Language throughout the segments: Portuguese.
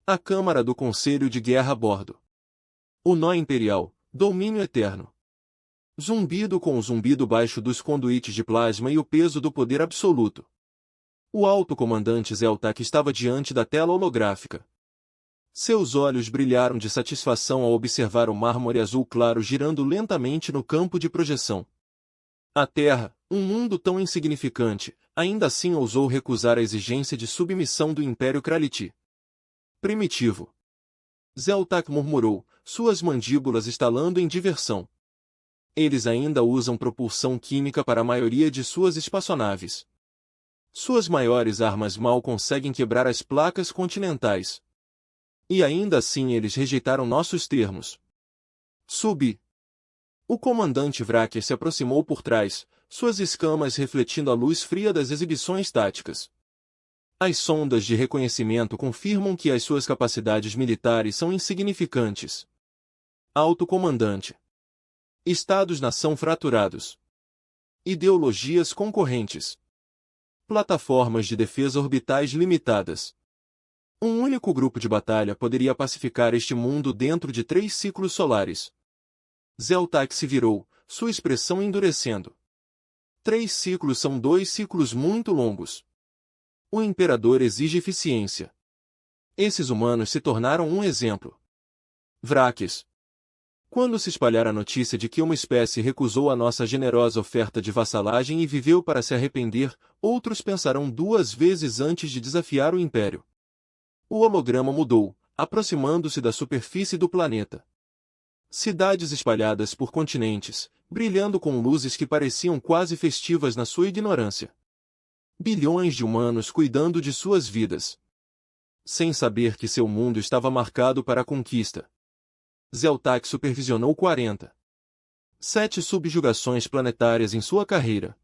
A Câmara do Conselho de Guerra a bordo. O nó imperial, domínio eterno. Zumbido com o zumbido baixo dos conduítes de plasma e o peso do poder absoluto. O alto comandante Zeltak estava diante da tela holográfica. Seus olhos brilharam de satisfação ao observar o mármore azul claro girando lentamente no campo de projeção. A Terra, um mundo tão insignificante, ainda assim ousou recusar a exigência de submissão do Império Kraliti. Primitivo. Zeltak murmurou, suas mandíbulas estalando em diversão. Eles ainda usam propulsão química para a maioria de suas espaçonaves. Suas maiores armas mal conseguem quebrar as placas continentais. E ainda assim eles rejeitaram nossos termos. Subi. O comandante Vracker se aproximou por trás, suas escamas refletindo a luz fria das exibições táticas. As sondas de reconhecimento confirmam que as suas capacidades militares são insignificantes. Alto comandante. Estados-nação fraturados. Ideologias concorrentes. Plataformas de defesa orbitais limitadas. Um único grupo de batalha poderia pacificar este mundo dentro de 3 ciclos solares. Zeltak se virou, sua expressão endurecendo. 3 ciclos são 2 ciclos muito longos. O imperador exige eficiência. Esses humanos se tornaram um exemplo. Vraques. Quando se espalhar a notícia de que uma espécie recusou a nossa generosa oferta de vassalagem e viveu para se arrepender, outros pensarão 2 vezes antes de desafiar o Império. O holograma mudou, aproximando-se da superfície do planeta. Cidades espalhadas por continentes, brilhando com luzes que pareciam quase festivas na sua ignorância. Bilhões de humanos cuidando de suas vidas. Sem saber que seu mundo estava marcado para a conquista. Zeltak supervisionou 47 subjugações planetárias em sua carreira.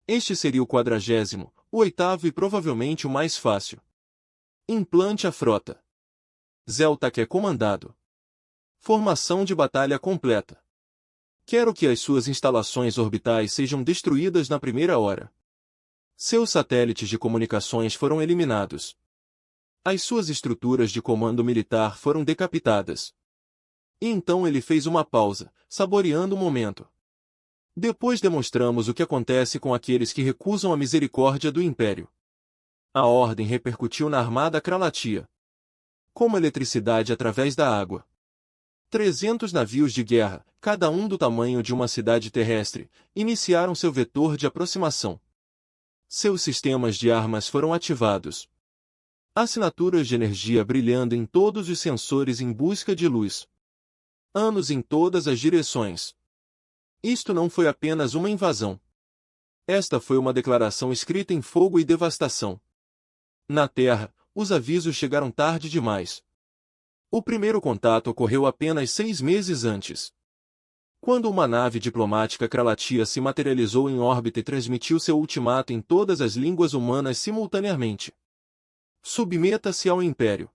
Este seria o 40º, o 8º e provavelmente o mais fácil. Implante a frota. Zeltak é comandado. Formação de batalha completa. Quero que as suas instalações orbitais sejam destruídas na primeira hora. Seus satélites de comunicações foram eliminados. As suas estruturas de comando militar foram decapitadas. E então ele fez uma pausa, saboreando o momento. Depois demonstramos o que acontece com aqueles que recusam a misericórdia do Império. A ordem repercutiu na armada Kralatia. Como eletricidade através da água. 300 navios de guerra, cada um do tamanho de uma cidade terrestre, iniciaram seu vetor de aproximação. Seus sistemas de armas foram ativados. Assinaturas de energia brilhando em todos os sensores em busca de luz. Anos em todas as direções. Isto não foi apenas uma invasão. Esta foi uma declaração escrita em fogo e devastação. Na Terra, os avisos chegaram tarde demais. O primeiro contato ocorreu apenas 6 meses antes. Quando uma nave diplomática Kralatia se materializou em órbita e transmitiu seu ultimato em todas as línguas humanas simultaneamente. Submeta-se ao Império.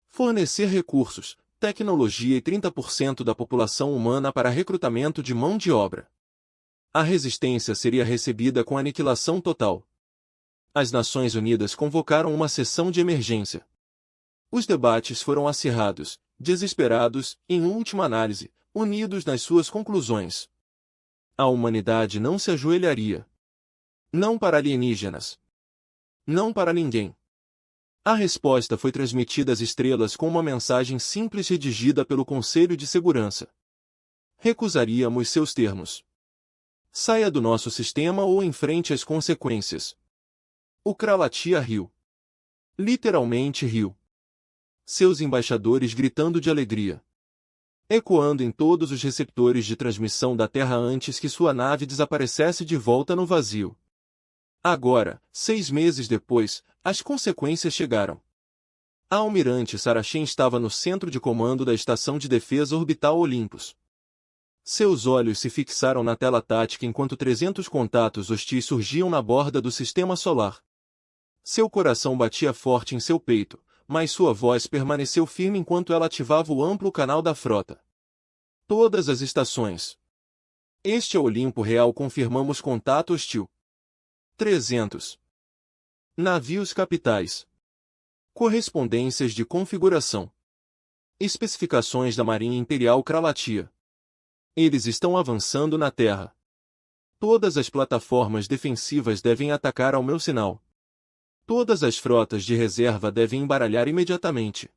Fornecer recursos, tecnologia e 30% da população humana para recrutamento de mão de obra. A resistência seria recebida com aniquilação total. As Nações Unidas convocaram uma sessão de emergência. Os debates foram acirrados, desesperados, em última análise, unidos nas suas conclusões. A humanidade não se ajoelharia. Não para alienígenas. Não para ninguém. A resposta foi transmitida às estrelas com uma mensagem simples redigida pelo Conselho de Segurança. Recusaríamos seus termos. Saia do nosso sistema ou enfrente as consequências. O Kralatia riu. Literalmente riu. Seus embaixadores gritando de alegria. Ecoando em todos os receptores de transmissão da Terra antes que sua nave desaparecesse de volta no vazio. Agora, 6 meses depois, as consequências chegaram. A almirante Saracen estava no centro de comando da Estação de Defesa Orbital Olympus. Seus olhos se fixaram na tela tática enquanto 300 contatos hostis surgiam na borda do sistema solar. Seu coração batia forte em seu peito, mas sua voz permaneceu firme enquanto ela ativava o amplo canal da frota. Todas as estações. Este é o Olimpo Real, confirmamos contato hostil. 300. Navios capitais. Correspondências de configuração. Especificações da Marinha Imperial Kralatia. Eles estão avançando na Terra. Todas as plataformas defensivas devem atacar ao meu sinal. Todas as frotas de reserva devem embaralhar imediatamente.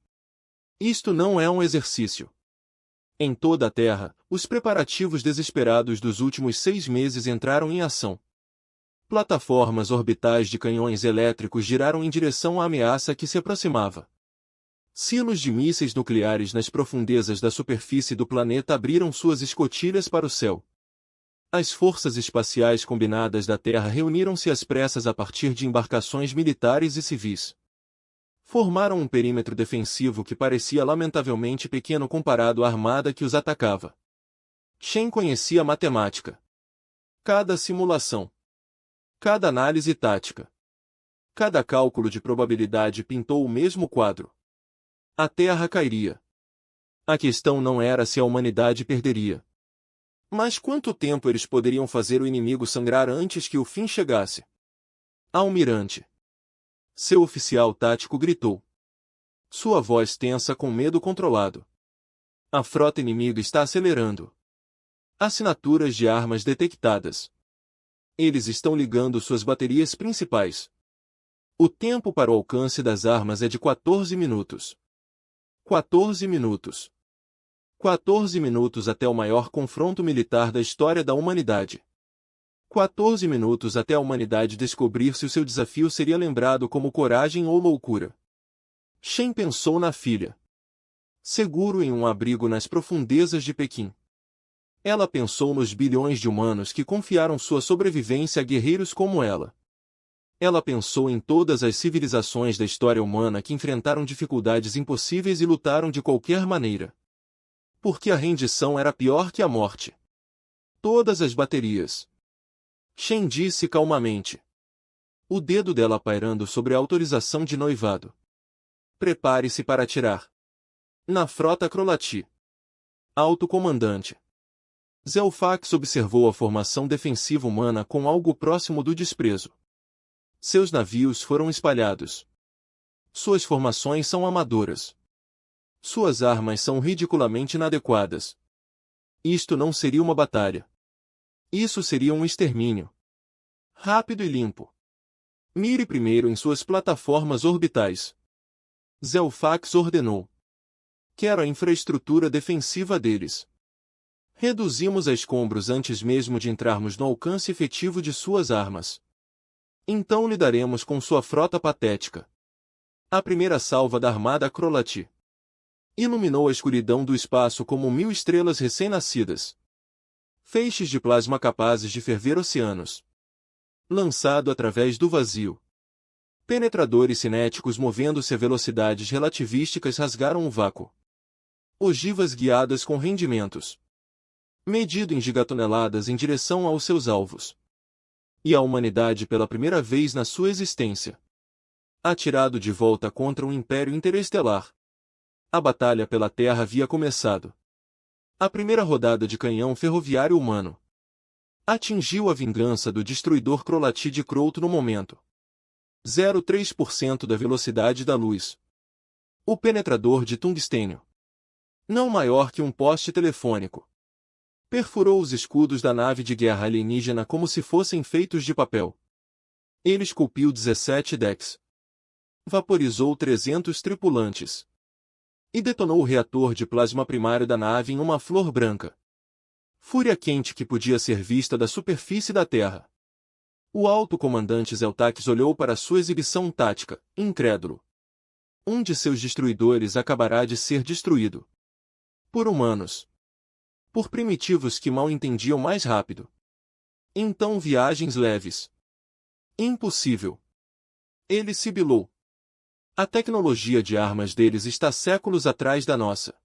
Isto não é um exercício. Em toda a Terra, os preparativos desesperados dos últimos 6 meses entraram em ação. Plataformas orbitais de canhões elétricos giraram em direção à ameaça que se aproximava. Silos de mísseis nucleares nas profundezas da superfície do planeta abriram suas escotilhas para o céu. As forças espaciais combinadas da Terra reuniram-se às pressas a partir de embarcações militares e civis. Formaram um perímetro defensivo que parecia lamentavelmente pequeno comparado à armada que os atacava. Shen conhecia a matemática. Cada simulação. Cada análise tática. Cada cálculo de probabilidade pintou o mesmo quadro. A Terra cairia. A questão não era se a humanidade perderia. Mas quanto tempo eles poderiam fazer o inimigo sangrar antes que o fim chegasse? Almirante. Seu oficial tático gritou. Sua voz tensa com medo controlado. A frota inimiga está acelerando. Assinaturas de armas detectadas. Eles estão ligando suas baterias principais. O tempo para o alcance das armas é de 14 minutos. 14 minutos. 14 minutos até o maior confronto militar da história da humanidade. 14 minutos até a humanidade descobrir se o seu desafio seria lembrado como coragem ou loucura. Shen pensou na filha. Seguro em um abrigo nas profundezas de Pequim. Ela pensou nos bilhões de humanos que confiaram sua sobrevivência a guerreiros como ela. Ela pensou em todas as civilizações da história humana que enfrentaram dificuldades impossíveis e lutaram de qualquer maneira. Porque a rendição era pior que a morte. Todas as baterias. Shen disse calmamente. O dedo dela pairando sobre a autorização de noivado. Prepare-se para atirar. Na frota Krolati. Alto comandante. Zelfax observou a formação defensiva humana com algo próximo do desprezo. Seus navios foram espalhados. Suas formações são amadoras. Suas armas são ridiculamente inadequadas. Isto não seria uma batalha. Isso seria um extermínio. Rápido e limpo. Mire primeiro em suas plataformas orbitais. Zelfax ordenou. Quero a infraestrutura defensiva deles. Reduzimos a escombros antes mesmo de entrarmos no alcance efetivo de suas armas. Então lidaremos com sua frota patética. A primeira salva da armada Krolati. Iluminou a escuridão do espaço como 1000 estrelas recém-nascidas. Feixes de plasma capazes de ferver oceanos. Lançado através do vazio. Penetradores cinéticos movendo-se a velocidades relativísticas rasgaram o vácuo. Ogivas guiadas com rendimentos. Medido em gigatoneladas em direção aos seus alvos. E a humanidade pela primeira vez na sua existência. Atirado de volta contra um império interestelar. A batalha pela Terra havia começado. A primeira rodada de canhão ferroviário humano. Atingiu a vingança do destruidor Krolati de Krouto no momento. 0,3% da velocidade da luz. O penetrador de tungstênio. Não maior que um poste telefônico. Perfurou os escudos da nave de guerra alienígena como se fossem feitos de papel. Ele esculpiu 17 decks. Vaporizou 300 tripulantes. E detonou o reator de plasma primário da nave em uma flor branca. Fúria quente que podia ser vista da superfície da Terra. O alto comandante Zeltax olhou para sua exibição tática, incrédulo. Um de seus destruidores acabará de ser destruído. Por humanos. Por primitivos que mal entendiam mais rápido. Então viagens leves. Impossível. Ele sibilou. A tecnologia de armas deles está séculos atrás da nossa.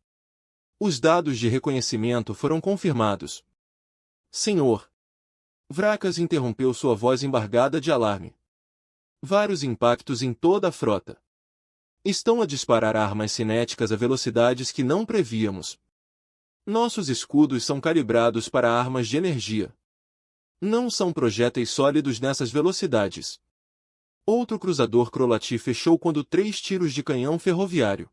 Os dados de reconhecimento foram confirmados. Senhor. Vracas interrompeu sua voz embargada de alarme. Vários impactos em toda a frota. Estão a disparar armas cinéticas a velocidades que não prevíamos. Nossos escudos são calibrados para armas de energia. Não são projéteis sólidos nessas velocidades. Outro cruzador Krolati fechou quando 3 tiros de canhão ferroviário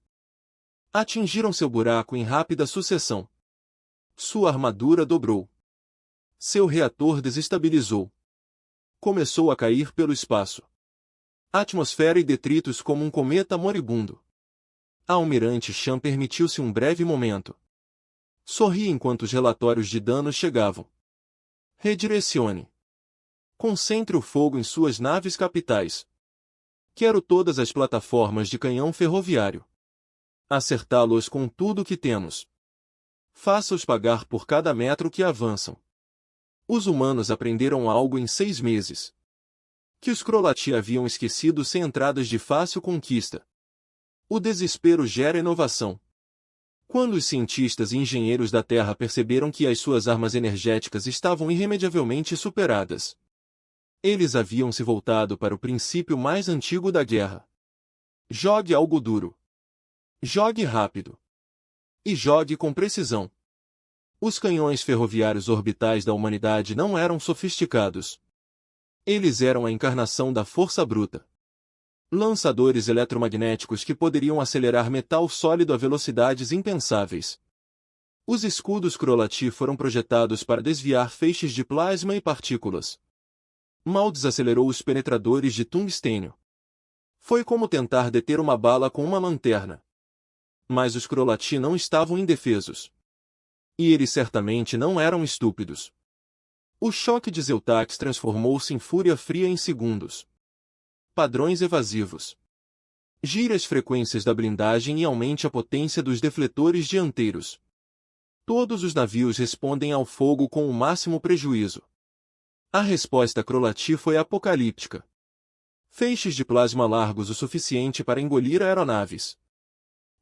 atingiram seu buraco em rápida sucessão. Sua armadura dobrou. Seu reator desestabilizou. Começou a cair pelo espaço. Atmosfera e detritos como um cometa moribundo. A almirante Chan permitiu-se um breve momento. Sorri enquanto os relatórios de danos chegavam. Redirecione. Concentre o fogo em suas naves capitais. Quero todas as plataformas de canhão ferroviário. Acertá-los com tudo o que temos. Faça-os pagar por cada metro que avançam. Os humanos aprenderam algo em 6 meses. Que os Krolati haviam esquecido sem entradas de fácil conquista. O desespero gera inovação. Quando os cientistas e engenheiros da Terra perceberam que as suas armas energéticas estavam irremediavelmente superadas, eles haviam se voltado para o princípio mais antigo da guerra. Jogue algo duro. Jogue rápido. E jogue com precisão. Os canhões ferroviários orbitais da humanidade não eram sofisticados. Eles eram a encarnação da força bruta. Lançadores eletromagnéticos que poderiam acelerar metal sólido a velocidades impensáveis. Os escudos Krolati foram projetados para desviar feixes de plasma e partículas. Mal desacelerou os penetradores de tungstênio. Foi como tentar deter uma bala com uma lanterna. Mas os Krolati não estavam indefesos. E eles certamente não eram estúpidos. O choque de Zeutax transformou-se em fúria fria em segundos. Padrões evasivos. Gire as frequências da blindagem e aumente a potência dos defletores dianteiros. Todos os navios respondem ao fogo com o máximo prejuízo. A resposta Krolati foi apocalíptica. Feixes de plasma largos o suficiente para engolir aeronaves.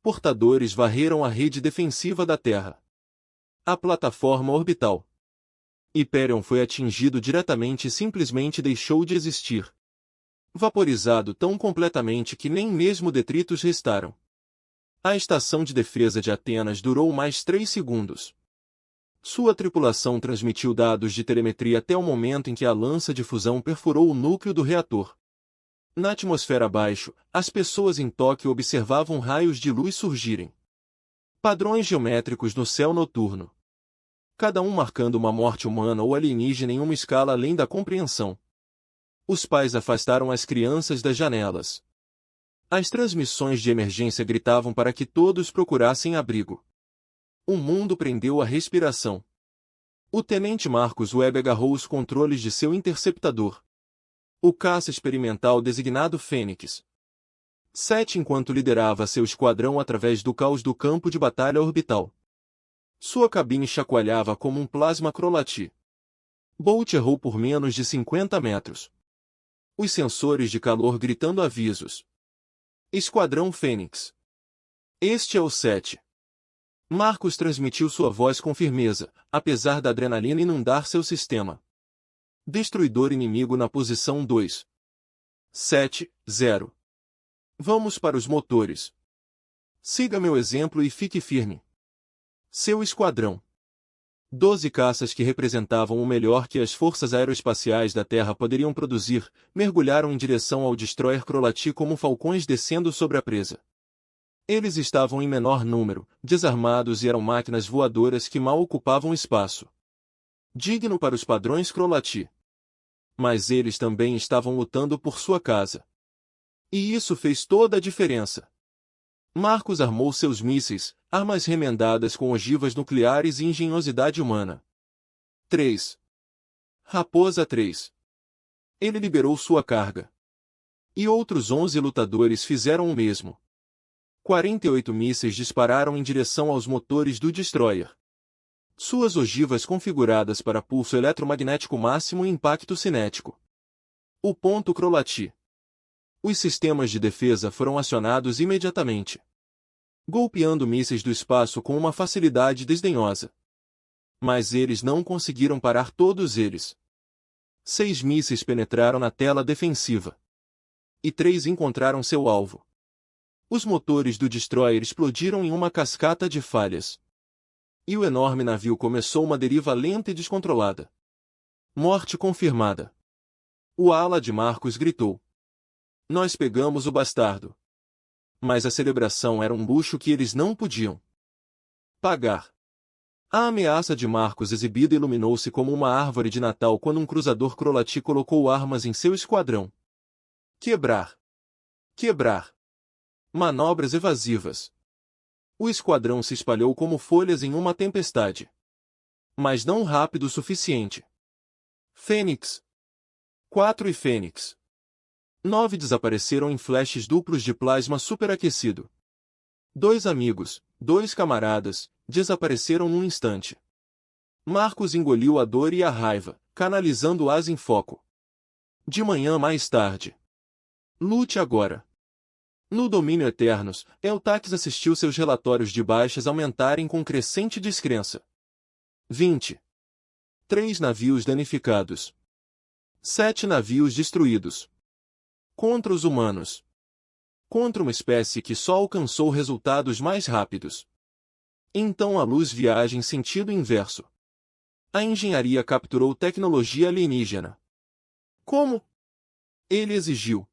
Portadores varreram a rede defensiva da Terra. A plataforma orbital. Hyperion foi atingido diretamente e simplesmente deixou de existir. Vaporizado tão completamente que nem mesmo detritos restaram. A estação de defesa de Atenas durou mais 3 segundos. Sua tripulação transmitiu dados de telemetria até o momento em que a lança de fusão perfurou o núcleo do reator. Na atmosfera abaixo, as pessoas em Tóquio observavam raios de luz surgirem. Padrões geométricos no céu noturno. Cada um marcando uma morte humana ou alienígena em uma escala além da compreensão. Os pais afastaram as crianças das janelas. As transmissões de emergência gritavam para que todos procurassem abrigo. O mundo prendeu a respiração. O tenente Marcus Webb agarrou os controles de seu interceptador. O caça experimental designado Fênix 7 enquanto liderava seu esquadrão através do caos do campo de batalha orbital. Sua cabine chacoalhava como um plasma Krolati. Bolt errou por menos de 50 metros. Os sensores de calor gritando avisos. Esquadrão Fênix. Este é o 7. Marcus transmitiu sua voz com firmeza, apesar da adrenalina inundar seu sistema. Destruidor inimigo na posição 2. 7, 0. Vamos para os motores. Siga meu exemplo e fique firme. Seu esquadrão. 12 caças que representavam o melhor que as forças aeroespaciais da Terra poderiam produzir, mergulharam em direção ao destroyer Krolati como falcões descendo sobre a presa. Eles estavam em menor número, desarmados e eram máquinas voadoras que mal ocupavam espaço. Digno para os padrões Krolati. Mas eles também estavam lutando por sua casa. E isso fez toda a diferença. Marcus armou seus mísseis, armas remendadas com ogivas nucleares e engenhosidade humana. 3. Raposa 3. Ele liberou sua carga. E outros 11 lutadores fizeram o mesmo. 48 mísseis dispararam em direção aos motores do destroyer. Suas ogivas configuradas para pulso eletromagnético máximo e impacto cinético. O ponto Krolati. Os sistemas de defesa foram acionados imediatamente, golpeando mísseis do espaço com uma facilidade desdenhosa. Mas eles não conseguiram parar todos eles. 6 mísseis penetraram na tela defensiva. E 3 encontraram seu alvo. Os motores do destroyer explodiram em uma cascata de falhas. E o enorme navio começou uma deriva lenta e descontrolada. Morte confirmada. O ala de Marcus gritou. Nós pegamos o bastardo. Mas a celebração era um luxo que eles não podiam pagar. A ameaça de Marcos exibida iluminou-se como uma árvore de Natal quando um cruzador Crolati colocou armas em seu esquadrão. Quebrar. Quebrar. Manobras evasivas. O esquadrão se espalhou como folhas em uma tempestade. Mas não rápido o suficiente. Fênix. 4 e Fênix. 9 desapareceram em flashes duplos de plasma superaquecido. 2 amigos, 2 camaradas, desapareceram num instante. Marcos engoliu a dor e a raiva, canalizando-as em foco. De manhã mais tarde. Lute agora. No domínio Eternos, Eltax assistiu seus relatórios de baixas aumentarem com crescente descrença. 20. 3 navios danificados. 7 navios destruídos. Contra os humanos. Contra uma espécie que só alcançou resultados mais rápidos. Então a luz viaja em sentido inverso. A engenharia capturou tecnologia alienígena. Como? Ele exigiu.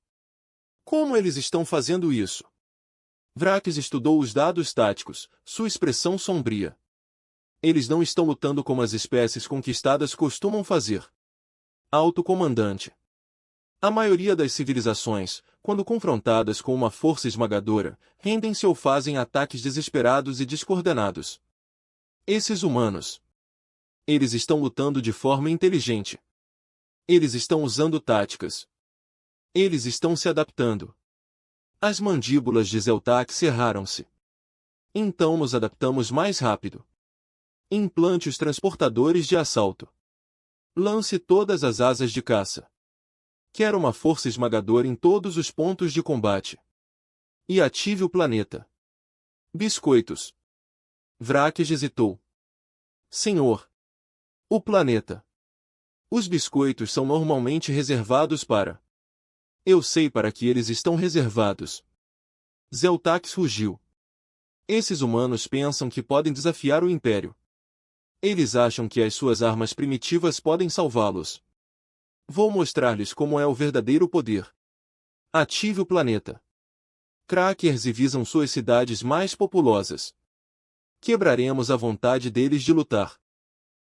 Como eles estão fazendo isso? Vraques estudou os dados táticos, sua expressão sombria. Eles não estão lutando como as espécies conquistadas costumam fazer. Alto comandante. A maioria das civilizações, quando confrontadas com uma força esmagadora, rendem-se ou fazem ataques desesperados e descoordenados. Esses humanos. Eles estão lutando de forma inteligente. Eles estão usando táticas. Eles estão se adaptando. As mandíbulas de Zeltak cerraram-se. Então nos adaptamos mais rápido. Implante os transportadores de assalto. Lance todas as asas de caça. Quero uma força esmagadora em todos os pontos de combate. E ative o planeta. Biscoitos. Vraques hesitou. Senhor. O planeta. Os biscoitos são normalmente reservados para... Eu sei para que eles estão reservados. Zeltax rugiu. Esses humanos pensam que podem desafiar o Império. Eles acham que as suas armas primitivas podem salvá-los. Vou mostrar-lhes como é o verdadeiro poder. Ative o planeta. Crackers visam suas cidades mais populosas. Quebraremos a vontade deles de lutar.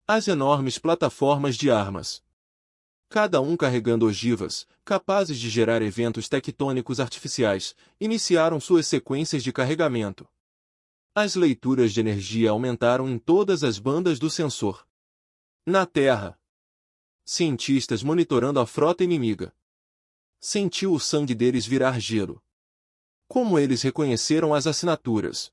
As enormes plataformas de armas. Cada um carregando ogivas, capazes de gerar eventos tectônicos artificiais, iniciaram suas sequências de carregamento. As leituras de energia aumentaram em todas as bandas do sensor. Na Terra. Cientistas monitorando a frota inimiga. Sentiu o sangue deles virar gelo. Como eles reconheceram as assinaturas.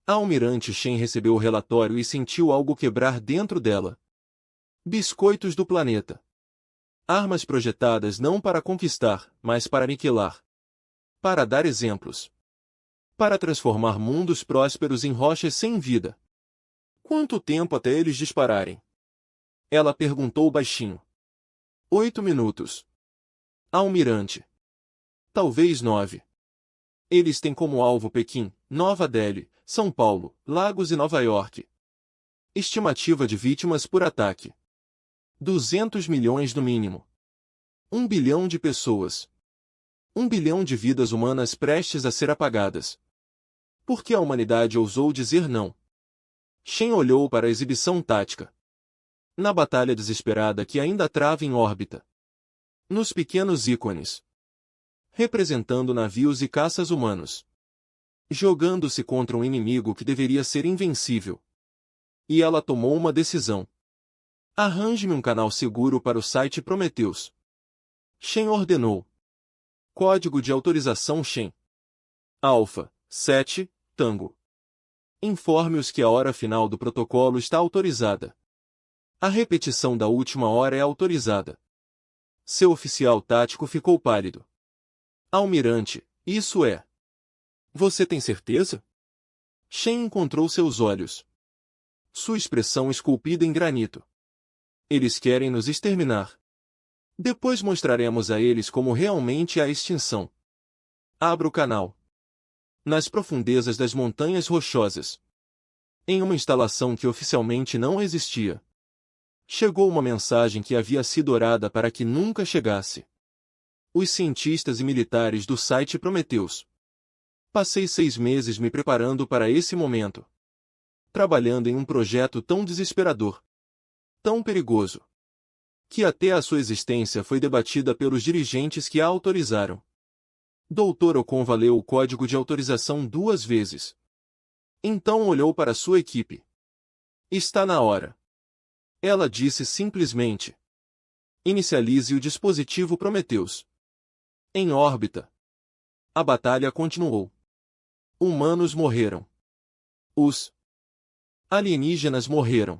A almirante Shen recebeu o relatório e sentiu algo quebrar dentro dela. Biscoitos do planeta. Armas projetadas não para conquistar, mas para aniquilar. Para dar exemplos. Para transformar mundos prósperos em rochas sem vida. Quanto tempo até eles dispararem? Ela perguntou baixinho. 8 minutos. Almirante. Talvez 9. Eles têm como alvo Pequim, Nova Delhi, São Paulo, Lagos e Nova York. Estimativa de vítimas por ataque. 200 milhões no mínimo. 1 bilhão de pessoas. 1 bilhão de vidas humanas prestes a ser apagadas. Por que a humanidade ousou dizer não? Shen olhou para a exibição tática. Na batalha desesperada que ainda trava em órbita. Nos pequenos ícones. Representando navios e caças humanos. Jogando-se contra um inimigo que deveria ser invencível. E ela tomou uma decisão. Arranje-me um canal seguro para o site Prometheus. Shen ordenou. Código de autorização Shen. Alpha, 7, Tango. Informe-os que a hora final do protocolo está autorizada. A repetição da última hora é autorizada. Seu oficial tático ficou pálido. Almirante, isso é. Você tem certeza? Shen encontrou seus olhos. Sua expressão esculpida em granito. Eles querem nos exterminar. Depois mostraremos a eles como realmente há extinção. Abra o canal. Nas profundezas das montanhas rochosas. Em uma instalação que oficialmente não existia. Chegou uma mensagem que havia sido orada para que nunca chegasse. Os cientistas e militares do site Prometheus. Passei 6 meses me preparando para esse momento. Trabalhando em um projeto tão desesperador, tão perigoso, que até a sua existência foi debatida pelos dirigentes que a autorizaram. Dr. Okonva leu o código de autorização 2 vezes. Então olhou para sua equipe. Está na hora. Ela disse simplesmente. Inicialize o dispositivo Prometheus. Em órbita. A batalha continuou. Humanos morreram. Os alienígenas morreram.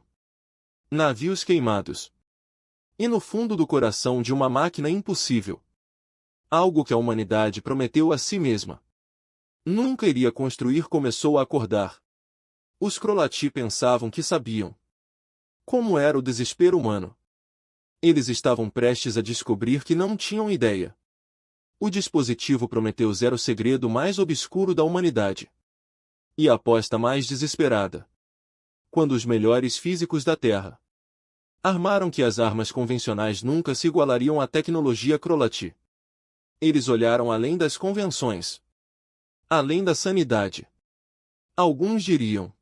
Navios queimados. E no fundo do coração de uma máquina impossível. Algo que a humanidade prometeu a si mesma. Nunca iria construir começou a acordar. Os Krolati pensavam que sabiam como era o desespero humano. Eles estavam prestes a descobrir que não tinham ideia. O dispositivo Prometheus era o segredo mais obscuro da humanidade. E a aposta mais desesperada. Quando os melhores físicos da Terra armaram que as armas convencionais nunca se igualariam à tecnologia Krolati. Eles olharam além das convenções. Além da sanidade. Alguns diriam.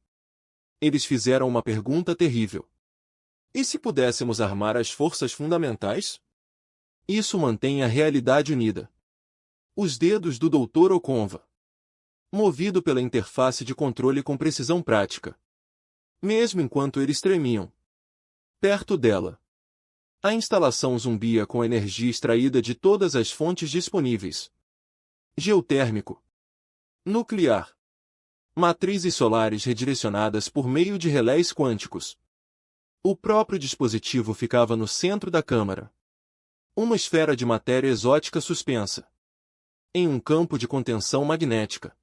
Eles fizeram uma pergunta terrível. E se pudéssemos armar as forças fundamentais? Isso mantém a realidade unida. Os dedos do Dr. Okonva. Movido pela interface de controle com precisão prática. Mesmo enquanto eles tremiam. Perto dela. A instalação zumbia com energia extraída de todas as fontes disponíveis. Geotérmico. Nuclear. Matrizes solares redirecionadas por meio de relés quânticos. O próprio dispositivo ficava no centro da câmara. Uma esfera de matéria exótica suspensa. Em um campo de contenção magnética.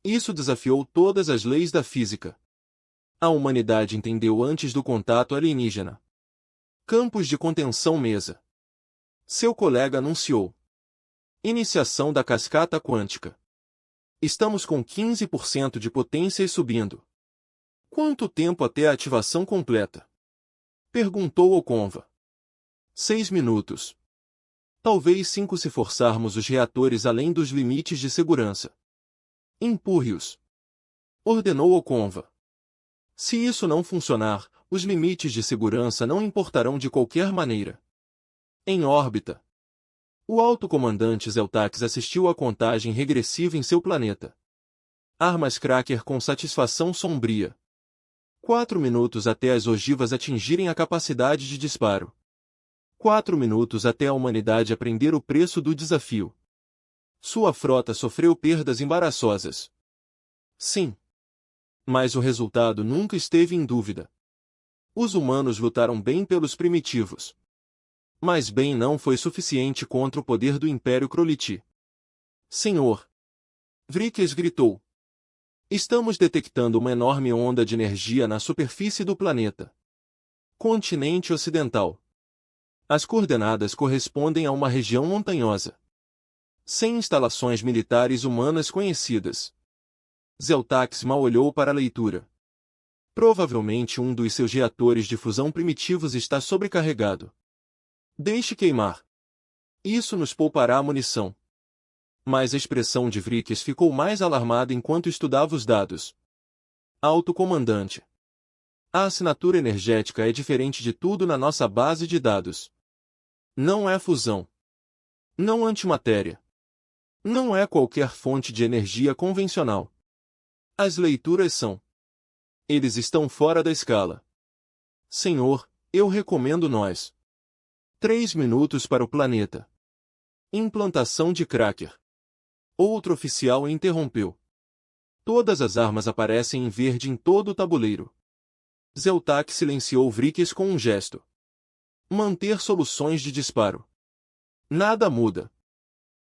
Isso desafiou todas as leis da física. A humanidade entendeu antes do contato alienígena. Campos de contenção mesa. Seu colega anunciou. Iniciação da cascata quântica. Estamos com 15% de potência e subindo. Quanto tempo até a ativação completa? Perguntou Okonva. 6 minutos. Talvez 5 se forçarmos os reatores além dos limites de segurança. Empurre-os. Ordenou Okonva. Se isso não funcionar, os limites de segurança não importarão de qualquer maneira. Em órbita. O alto comandante Zeltax assistiu à contagem regressiva em seu planeta. Armas Cracker com satisfação sombria. 4 minutos até as ogivas atingirem a capacidade de disparo. 4 minutos até a humanidade aprender o preço do desafio. Sua frota sofreu perdas embaraçosas. Sim. Mas o resultado nunca esteve em dúvida. Os humanos lutaram bem pelos primitivos. Mas bem não foi suficiente contra o poder do Império Kroliti. Senhor! Vrikes gritou. Estamos detectando uma enorme onda de energia na superfície do planeta. Continente ocidental. As coordenadas correspondem a uma região montanhosa. Sem instalações militares humanas conhecidas. Zeltax mal olhou para a leitura. Provavelmente um dos seus reatores de fusão primitivos está sobrecarregado. Deixe queimar. Isso nos poupará munição. Mas a expressão de Vrikes ficou mais alarmada enquanto estudava os dados. Alto comandante. A assinatura energética é diferente de tudo na nossa base de dados. Não é fusão. Não antimatéria. Não é qualquer fonte de energia convencional. As leituras são. Eles estão fora da escala. Senhor, eu recomendo nós. 3 minutos para o planeta. Implantação de Cracker. Outro oficial interrompeu. Todas as armas aparecem em verde em todo o tabuleiro. Zeltax silenciou Vrikes com um gesto. Manter soluções de disparo. Nada muda.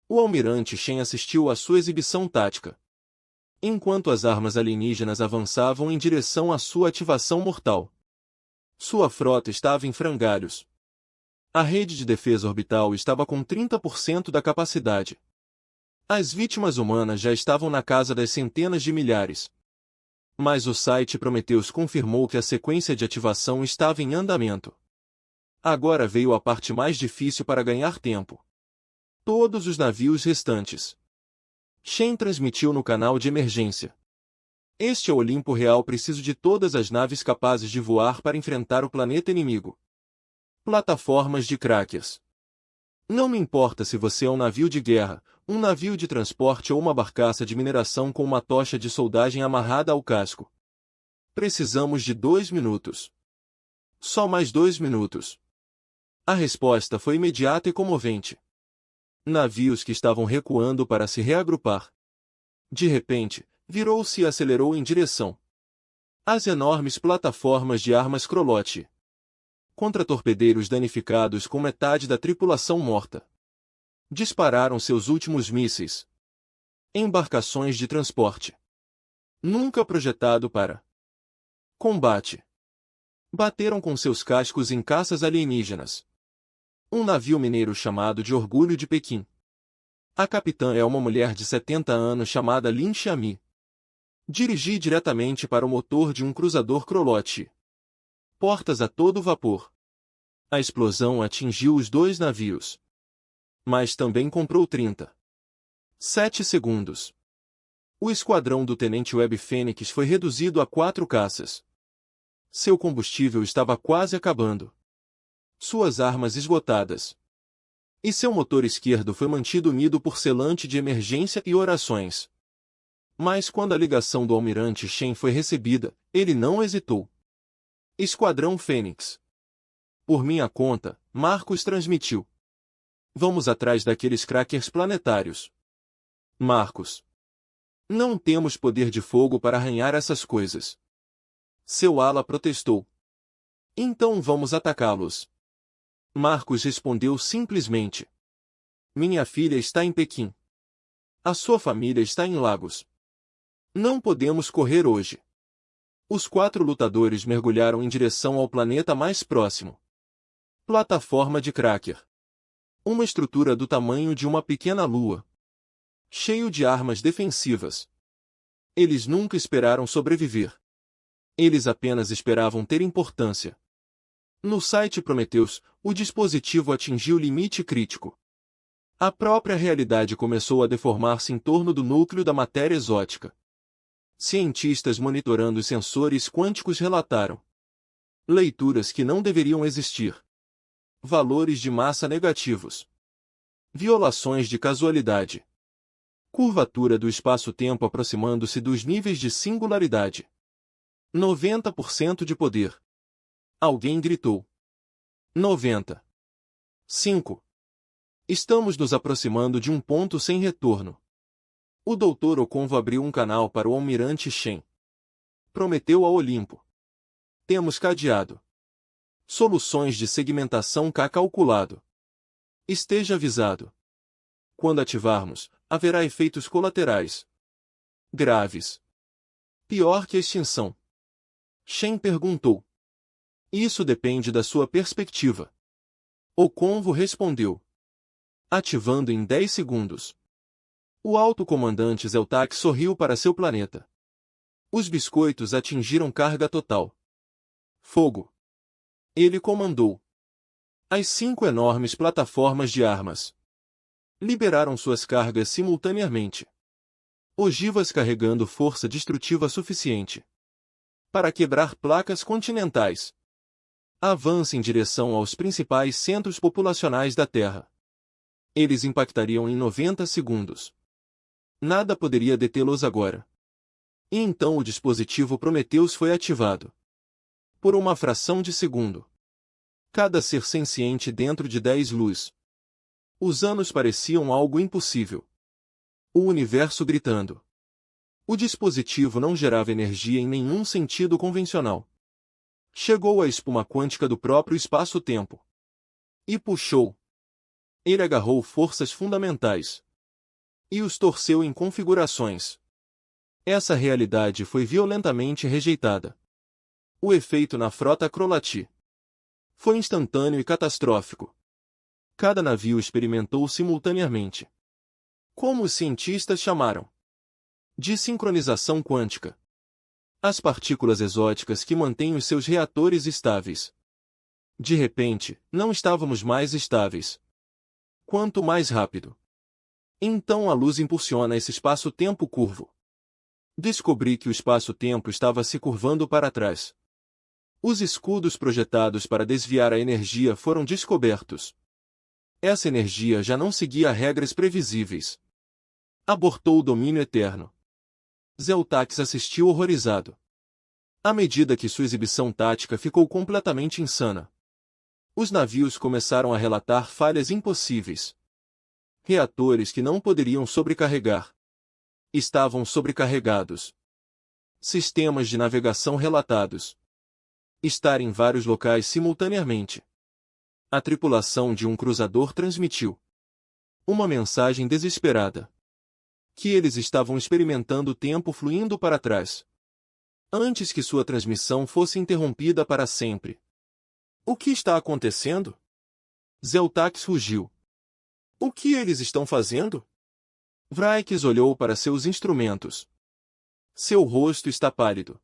O almirante Shen assistiu à sua exibição tática. Enquanto as armas alienígenas avançavam em direção à sua ativação mortal. Sua frota estava em frangalhos. A rede de defesa orbital estava com 30% da capacidade. As vítimas humanas já estavam na casa das centenas de milhares. Mas o site Prometheus confirmou que a sequência de ativação estava em andamento. Agora veio a parte mais difícil para ganhar tempo. todos os navios restantes. Shen transmitiu no canal de emergência. Este é o Olimpo Real. Preciso de todas as naves capazes de voar para enfrentar o planeta inimigo. Plataformas de crackers. Não me importa se você é um navio de guerra, um navio de transporte ou uma barcaça de mineração com uma tocha de soldagem amarrada ao casco. Precisamos de 2 minutos. Só mais 2 minutos. A resposta foi imediata e comovente. Navios que estavam recuando para se reagrupar. De repente, virou-se e acelerou em direção às enormes plataformas de armas Krolotti. Contra-torpedeiros danificados com metade da tripulação morta. Dispararam seus últimos mísseis. Embarcações de transporte. Nunca projetado para combate. Bateram com seus cascos em caças alienígenas. Um navio mineiro chamado de Orgulho de Pequim. A capitã é uma mulher de 70 anos chamada Lin Xiaomi. Dirigi diretamente para o motor de um cruzador Krolotti. Portas a todo vapor. A explosão atingiu os 2 navios. Mas também comprou 37 segundos. O esquadrão do tenente Webb Fênix foi reduzido a 4 caças. Seu combustível estava quase acabando. Suas armas esgotadas. E seu motor esquerdo foi mantido unido por selante de emergência e orações. Mas quando a ligação do almirante Shen foi recebida, ele não hesitou. Esquadrão Fênix. Por minha conta, Marcos transmitiu. Vamos atrás daqueles crackers planetários. Marcos. Não temos poder de fogo para arranhar essas coisas. Seu ala protestou. Então vamos atacá-los. Marcos respondeu simplesmente. Minha filha está em Pequim. A sua família está em Lagos. Não podemos correr hoje. Os 4 lutadores mergulharam em direção ao planeta mais próximo. Plataforma de cracker. Uma estrutura do tamanho de uma pequena lua. Cheio de armas defensivas. Eles nunca esperaram sobreviver. Eles apenas esperavam ter importância. No site Prometheus, o dispositivo atingiu o limite crítico. A própria realidade começou a deformar-se em torno do núcleo da matéria exótica. Cientistas monitorando os sensores quânticos relataram leituras que não deveriam existir. Valores de massa negativos. Violações de casualidade. Curvatura do espaço-tempo aproximando-se dos níveis de singularidade. 90% de poder. Alguém gritou. 90. 5. Estamos nos aproximando de um ponto sem retorno. O Dr. Oconvo abriu um canal para o almirante Shen. Prometeu ao Olimpo. Temos cadeado. Soluções de segmentação K calculado. Esteja avisado. Quando ativarmos, haverá efeitos colaterais graves. Pior que a extinção. Shen perguntou. Isso depende da sua perspectiva. Oconvo respondeu. Ativando em 10 segundos. O alto comandante Zeltak sorriu para seu planeta. Os biscoitos atingiram carga total. Fogo. Ele comandou. As 5 enormes plataformas de armas liberaram suas cargas simultaneamente. Ogivas carregando força destrutiva suficiente para quebrar placas continentais. Avance em direção aos principais centros populacionais da Terra. Eles impactariam em 90 segundos. Nada poderia detê-los agora. E então o dispositivo Prometheus foi ativado. Por uma fração de segundo. Cada ser senciente dentro de 10 luz. Os anos pareciam algo impossível. O universo gritando. O dispositivo não gerava energia em nenhum sentido convencional. Chegou à espuma quântica do próprio espaço-tempo. E puxou. Ele agarrou forças fundamentais. E os torceu em configurações. Essa realidade foi violentamente rejeitada. O efeito na frota Krolotti foi instantâneo e catastrófico. Cada navio experimentou simultaneamente. Como os cientistas chamaram? De sincronização quântica. As partículas exóticas que mantêm os seus reatores estáveis. De repente, não estávamos mais estáveis. Quanto mais rápido. Então a luz impulsiona esse espaço-tempo curvo. Descobri que o espaço-tempo estava se curvando para trás. Os escudos projetados para desviar a energia foram descobertos. Essa energia já não seguia regras previsíveis. Abortou o domínio eterno. Zeltax assistiu horrorizado. À medida que sua exibição tática ficou completamente insana, os navios começaram a relatar falhas impossíveis. Reatores que não poderiam sobrecarregar. Estavam sobrecarregados. Sistemas de navegação relatados. Estar em vários locais simultaneamente. A tripulação de um cruzador transmitiu uma mensagem desesperada. Que eles estavam experimentando o tempo fluindo para trás. Antes que sua transmissão fosse interrompida para sempre. O que está acontecendo? Zeltax rugiu. O que eles estão fazendo? Vrykes olhou para seus instrumentos. Seu rosto está pálido.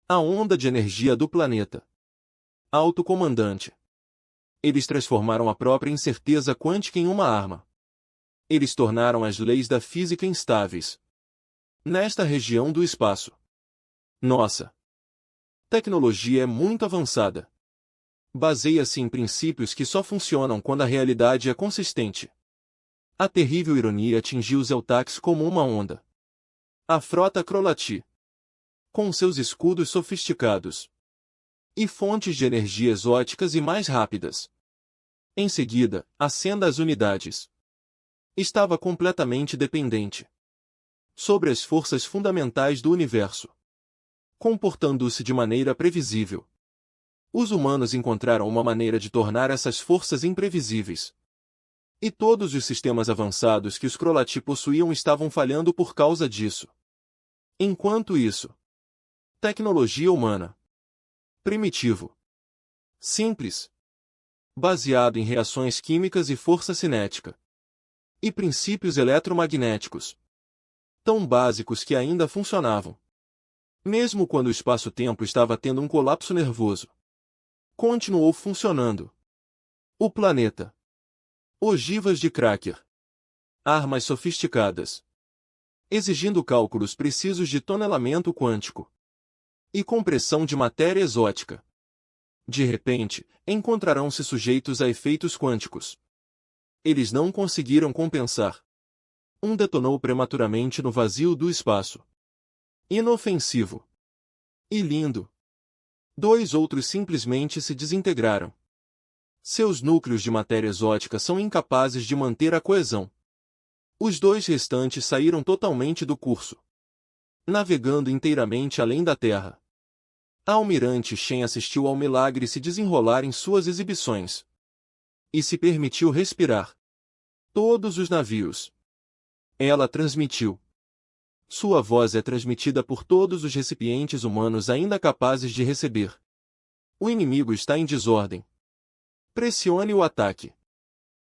A onda de energia do planeta. Alto comandante. Eles transformaram a própria incerteza quântica em uma arma. Eles tornaram as leis da física instáveis. Nesta região do espaço. Nossa tecnologia é muito avançada. Baseia-se em princípios que só funcionam quando a realidade é consistente. A terrível ironia atingiu Zeltax como uma onda. A frota Krolati, com seus escudos sofisticados e fontes de energia exóticas e mais rápidas. Em seguida, acenda as unidades. Estava completamente dependente sobre as forças fundamentais do universo, comportando-se de maneira previsível. Os humanos encontraram uma maneira de tornar essas forças imprevisíveis. E todos os sistemas avançados que os Krolati possuíam estavam falhando por causa disso. Enquanto isso, tecnologia humana. Primitivo. Simples. Baseado em reações químicas e força cinética. E princípios eletromagnéticos. Tão básicos que ainda funcionavam. Mesmo quando o espaço-tempo estava tendo um colapso nervoso. Continuou funcionando. O planeta. Ogivas de Cracker. Armas sofisticadas. Exigindo cálculos precisos de tonelamento quântico. E compressão de matéria exótica. De repente, encontrarão-se sujeitos a efeitos quânticos. Eles não conseguiram compensar. Um detonou prematuramente no vazio do espaço. Inofensivo. E lindo. Dois outros simplesmente se desintegraram. Seus núcleos de matéria exótica são incapazes de manter a coesão. Os dois restantes saíram totalmente do curso, navegando inteiramente além da Terra. A almirante Shen assistiu ao milagre se desenrolar em suas exibições. E se permitiu respirar. Todos os navios. Ela transmitiu. Sua voz é transmitida por todos os recipientes humanos ainda capazes de receber. O inimigo está em desordem. Pressione o ataque.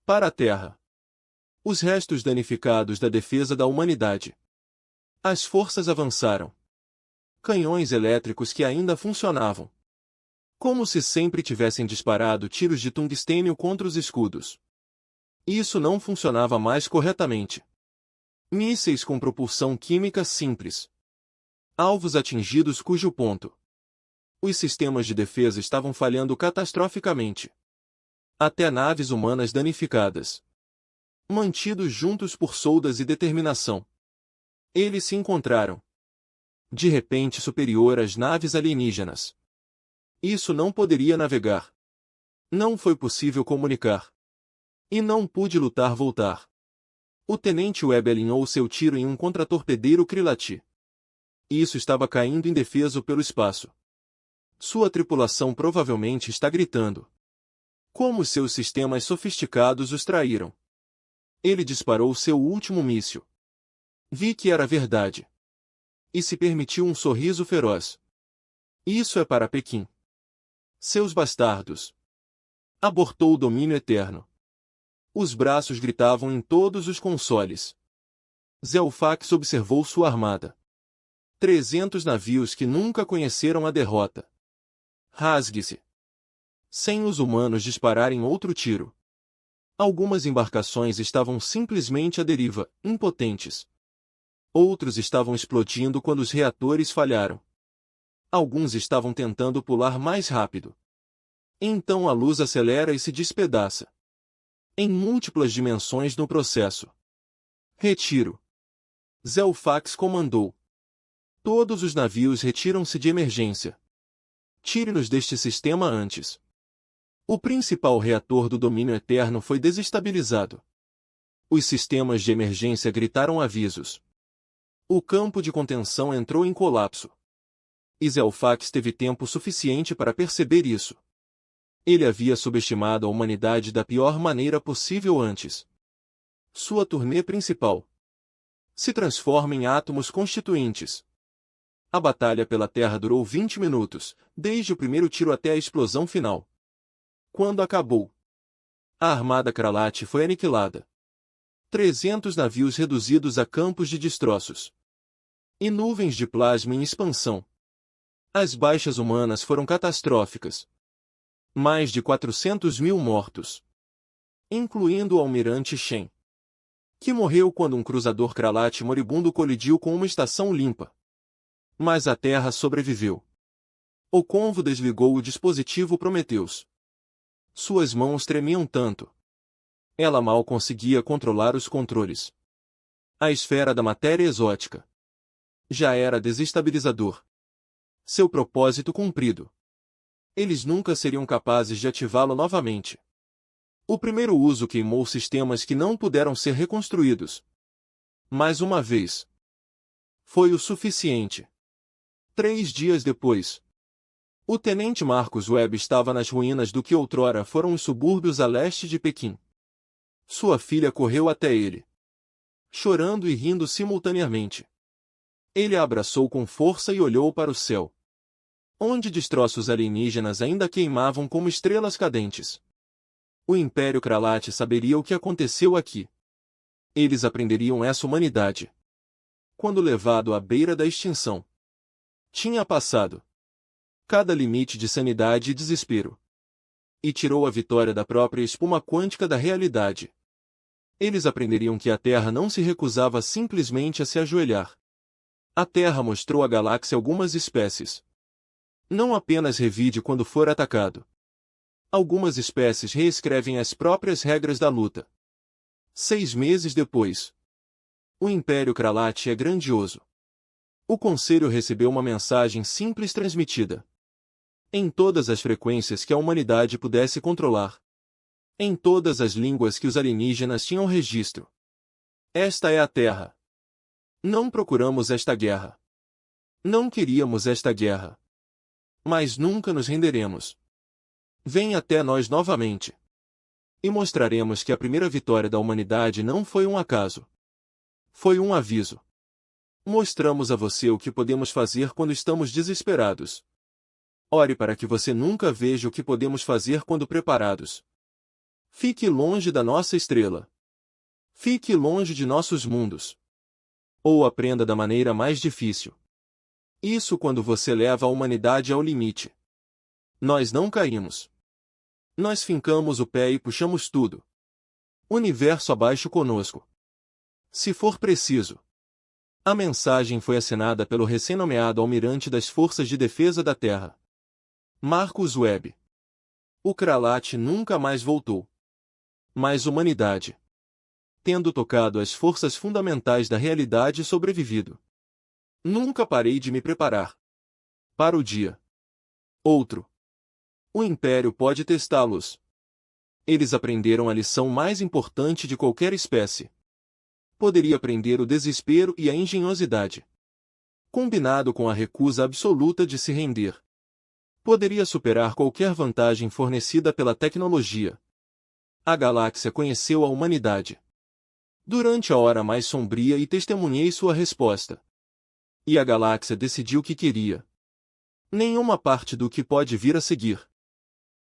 Para a Terra. Os restos danificados da defesa da humanidade. As forças avançaram. Canhões elétricos que ainda funcionavam. Como se sempre tivessem disparado tiros de tungstênio contra os escudos. Isso não funcionava mais corretamente. Mísseis com propulsão química simples. Alvos atingidos cujo ponto. Os sistemas de defesa estavam falhando catastroficamente. Até naves humanas danificadas. Mantidos juntos por soldas e determinação. Eles se encontraram. De repente superior às naves alienígenas. Isso não poderia navegar. Não foi possível comunicar. E não pude lutar voltar. O tenente Webb alinhou seu tiro em um contratorpedeiro Krylati. Isso estava caindo indefeso pelo espaço. Sua tripulação provavelmente está gritando. Como seus sistemas sofisticados os traíram. Ele disparou seu último míssil. Vi que era verdade. E se permitiu um sorriso feroz. Isso é para Pequim. Seus bastardos. Abortou o domínio eterno. Os braços gritavam em todos os consoles. Zelfax observou sua armada. 300 navios que nunca conheceram a derrota. Rasgue-se. Sem os humanos dispararem outro tiro. Algumas embarcações estavam simplesmente à deriva, impotentes. Outros estavam explodindo quando os reatores falharam. Alguns estavam tentando pular mais rápido. Então a luz acelera e se despedaça. Em múltiplas dimensões no processo. Retiro. Zelfax comandou. Todos os navios retiram-se de emergência. Tire-nos deste sistema antes. O principal reator do domínio eterno foi desestabilizado. Os sistemas de emergência gritaram avisos. O campo de contenção entrou em colapso. E Zelfax teve tempo suficiente para perceber isso. Ele havia subestimado a humanidade da pior maneira possível antes. Sua turnê principal se transforma em átomos constituintes. A batalha pela Terra durou 20 minutos, desde o primeiro tiro até a explosão final. Quando acabou, a armada Kralate foi aniquilada. 300 navios reduzidos a campos de destroços. E nuvens de plasma em expansão. As baixas humanas foram catastróficas. Mais de 400.000 mortos. Incluindo o almirante Shen, que morreu quando um cruzador Kralate moribundo colidiu com uma estação limpa. Mas a Terra sobreviveu. O convo desligou o dispositivo Prometheus. Suas mãos tremiam tanto. Ela mal conseguia controlar os controles. A esfera da matéria exótica já era desestabilizador. Seu propósito cumprido. Eles nunca seriam capazes de ativá-lo novamente. O primeiro uso queimou sistemas que não puderam ser reconstruídos. Mais uma vez. Foi o suficiente. 3 dias depois, o tenente Marcus Webb estava nas ruínas do que outrora foram os subúrbios a leste de Pequim. Sua filha correu até ele, chorando e rindo simultaneamente. Ele a abraçou com força e olhou para o céu, onde destroços alienígenas ainda queimavam como estrelas cadentes. O Império Kralate saberia o que aconteceu aqui. Eles aprenderiam essa humanidade. Quando levado à beira da extinção, tinha passado cada limite de sanidade e desespero. E tirou a vitória da própria espuma quântica da realidade. Eles aprenderiam que a Terra não se recusava simplesmente a se ajoelhar. A Terra mostrou à galáxia algumas espécies. Não apenas revide quando for atacado. Algumas espécies reescrevem as próprias regras da luta. 6 meses depois, o Império Kralate é grandioso. O Conselho recebeu uma mensagem simples transmitida em todas as frequências que a humanidade pudesse controlar. Em todas as línguas que os alienígenas tinham registro. Esta é a Terra. Não procuramos esta guerra. Não queríamos esta guerra. Mas nunca nos renderemos. Vem até nós novamente. E mostraremos que a primeira vitória da humanidade não foi um acaso. Foi um aviso. Mostramos a você o que podemos fazer quando estamos desesperados. Ore para que você nunca veja o que podemos fazer quando preparados. Fique longe da nossa estrela. Fique longe de nossos mundos. Ou aprenda da maneira mais difícil. Isso quando você leva a humanidade ao limite. Nós não caímos. Nós fincamos o pé e puxamos tudo. Universo abaixo conosco. Se for preciso. A mensagem foi assinada pelo recém-nomeado almirante das Forças de Defesa da Terra, Marcus Webb. O Kralate nunca mais voltou. Mas humanidade, tendo tocado as forças fundamentais da realidade e sobrevivido. Nunca parei de me preparar para o dia. Outro. O Império pode testá-los. Eles aprenderam a lição mais importante de qualquer espécie. Poderia aprender o desespero e a engenhosidade, combinado com a recusa absoluta de se render. Poderia superar qualquer vantagem fornecida pela tecnologia. A galáxia conheceu a humanidade durante a hora mais sombria e testemunhei sua resposta. E a galáxia decidiu o que queria. Nenhuma parte do que pode vir a seguir